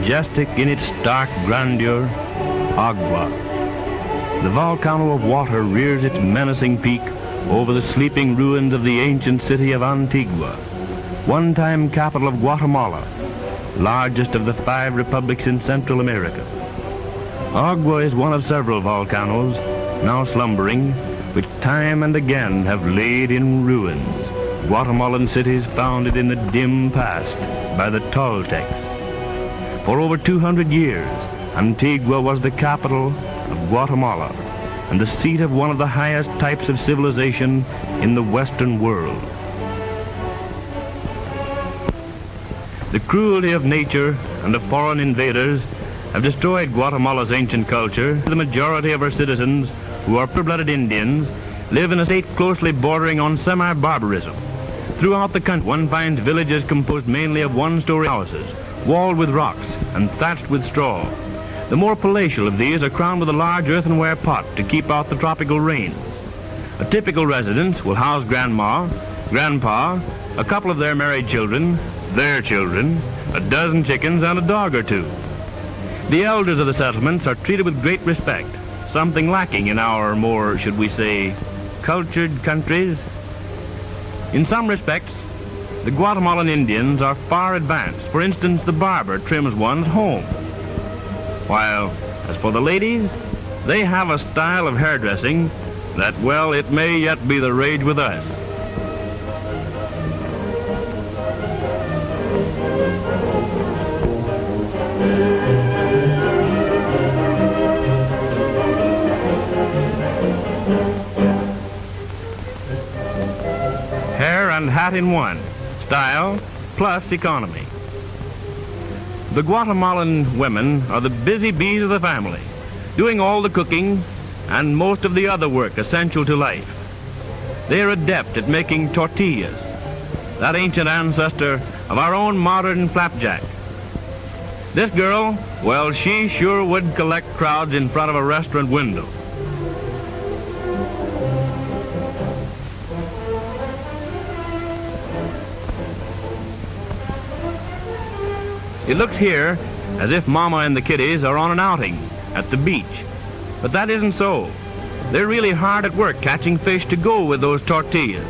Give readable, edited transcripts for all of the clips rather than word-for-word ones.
majestic in its stark grandeur, Agua. The volcano of water rears its menacing peak over the sleeping ruins of the ancient city of Antigua, one-time capital of Guatemala, largest of the 5 republics in Central America. Agua is one of several volcanoes now slumbering, which time and again have laid in ruins Guatemalan cities founded in the dim past by the Toltecs. For over 200 years, Antigua was the capital of Guatemala and the seat of one of the highest types of civilization in the Western world. The cruelty of nature and of foreign invaders have destroyed Guatemala's ancient culture. The majority of her citizens, who are pure-blooded Indians, live in a state closely bordering on semi-barbarism. Throughout the country, one finds villages composed mainly of one-story houses, walled with rocks and thatched with straw. The more palatial of these are crowned with a large earthenware pot to keep out the tropical rains. A typical residence will house grandma, grandpa, a couple of their married children, their children, a dozen chickens, and a dog or two. The elders of the settlements are treated with great respect, something lacking in our more, should we say, cultured countries. In some respects, the Guatemalan Indians are far advanced. For instance, the barber trims one's home. While, as for the ladies, they have a style of hairdressing that, well, it may yet be the rage with us. Hair and hat in one. Style plus economy. The Guatemalan women are the busy bees of the family, doing all the cooking and most of the other work essential to life. They are adept at making tortillas, that ancient ancestor of our own modern flapjack. This girl, well, she sure would collect crowds in front of a restaurant window. It looks here as if Mama and the kiddies are on an outing at the beach. But that isn't so. They're really hard at work catching fish to go with those tortillas.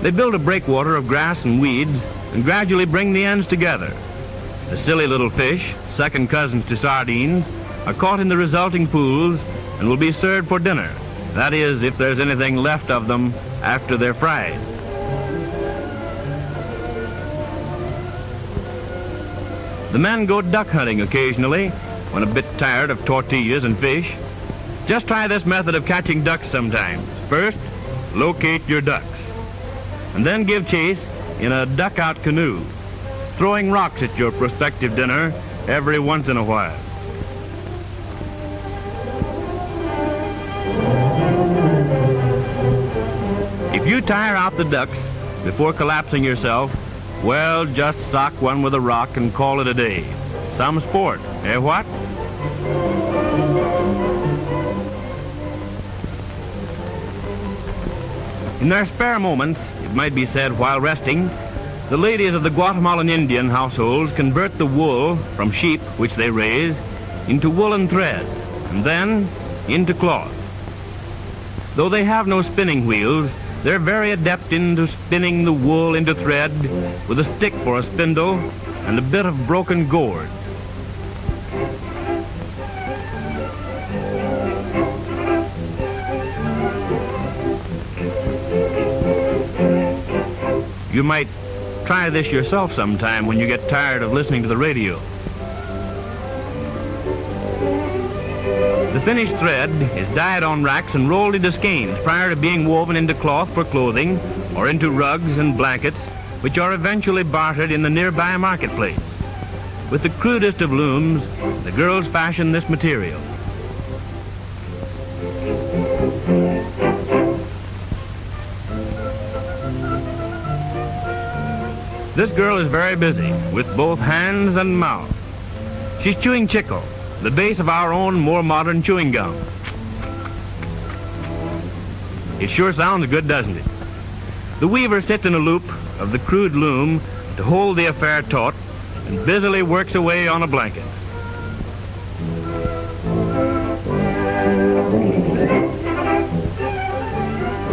They build a breakwater of grass and weeds and gradually bring the ends together. The silly little fish, second cousins to sardines, are caught in the resulting pools and will be served for dinner. That is, if there's anything left of them after they're fried. The men go duck hunting occasionally when a bit tired of tortillas and fish. Just try this method of catching ducks sometimes. First, locate your ducks, and then give chase in a duck-out canoe, throwing rocks at your prospective dinner every once in a while. If you tire out the ducks before collapsing yourself, well, just sock one with a rock and call it a day. Some sport, eh what? In their spare moments, it might be said while resting, the ladies of the Guatemalan Indian households convert the wool from sheep, which they raise, into woolen thread, and then into cloth. Though they have no spinning wheels, they're very adept into spinning the wool into thread with a stick for a spindle and a bit of broken gourd. You might try this yourself sometime when you get tired of listening to the radio. The finished thread is dyed on racks and rolled into skeins prior to being woven into cloth for clothing or into rugs and blankets, which are eventually bartered in the nearby marketplace. With the crudest of looms, the girls fashion this material. This girl is very busy with both hands and mouth. She's chewing chicle, the base of our own more modern chewing gum. It sure sounds good, doesn't it? The weaver sits in a loop of the crude loom to hold the affair taut and busily works away on a blanket.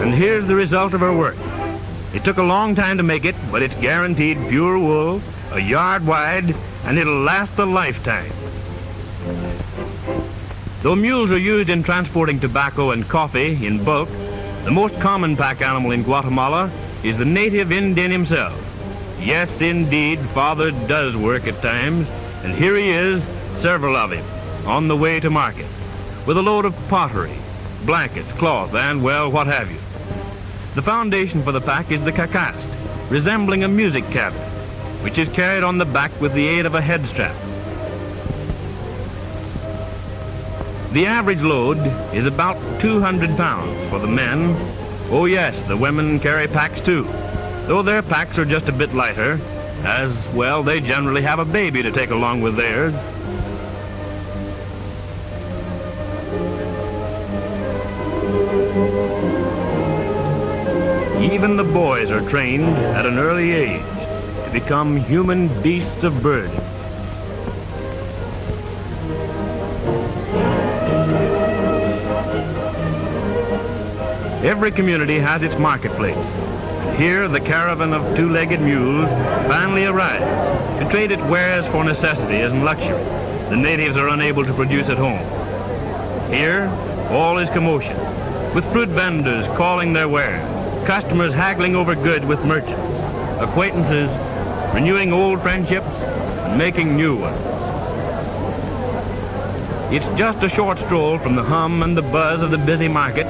And here's the result of her work. It took a long time to make it, but it's guaranteed pure wool, a yard wide, and it'll last a lifetime. Though mules are used in transporting tobacco and coffee in bulk, the most common pack animal in Guatemala is the native Indian himself. Yes, indeed, Father does work at times, and here he is, several of him, on the way to market, with a load of pottery, blankets, cloth, and, well, what have you. The foundation for the pack is the cacast, resembling a music cabinet, which is carried on the back with the aid of a head strap. The average load is about 200 pounds for the men. Oh yes, the women carry packs too, though their packs are just a bit lighter, as, well, they generally have a baby to take along with theirs. Even the boys are trained at an early age to become human beasts of burden. Every community has its marketplace. Here, the caravan of two-legged mules finally arrives to trade its wares for necessities and luxury the natives are unable to produce at home. Here, all is commotion, with fruit vendors calling their wares, customers haggling over goods with merchants, acquaintances renewing old friendships and making new ones. It's just a short stroll from the hum and the buzz of the busy market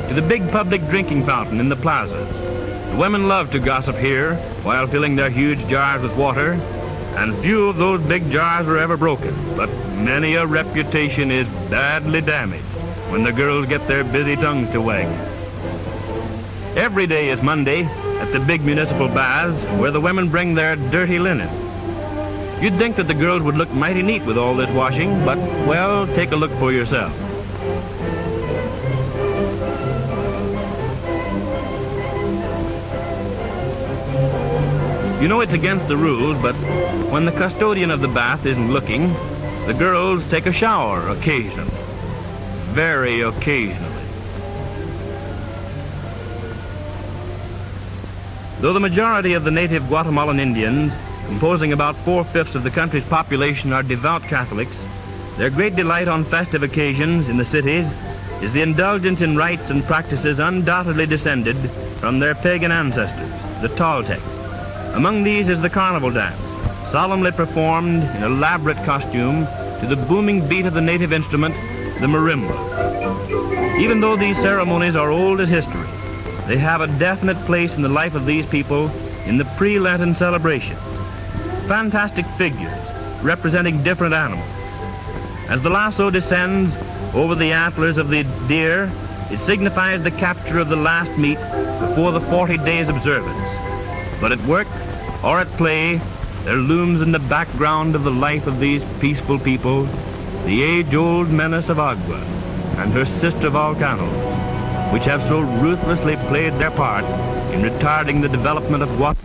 to the big public drinking fountain in the plazas. The women love to gossip here while filling their huge jars with water, and few of those big jars were ever broken, but many a reputation is badly damaged when the girls get their busy tongues to wag. Every day is Monday at the big municipal baths where the women bring their dirty linen. You'd think that the girls would look mighty neat with all this washing, but, well, take a look for yourself. You know it's against the rules, but when the custodian of the bath isn't looking, the girls take a shower occasionally. Very occasionally. Though the majority of the native Guatemalan Indians, composing about 4/5 of the country's population, are devout Catholics, their great delight on festive occasions in the cities is the indulgence in rites and practices undoubtedly descended from their pagan ancestors, the Toltecs. Among these is the carnival dance, solemnly performed in elaborate costume to the booming beat of the native instrument, the marimba. Even though these ceremonies are old as history, they have a definite place in the life of these people in the pre-Lenten celebration. Fantastic figures representing different animals. As the lasso descends over the antlers of the deer, it signifies the capture of the last meat before the 40 days observance. But at work or at play, there looms in the background of the life of these peaceful people the age-old menace of Agua and her sister volcanoes, which have so ruthlessly played their part in retarding the development of Guatemala.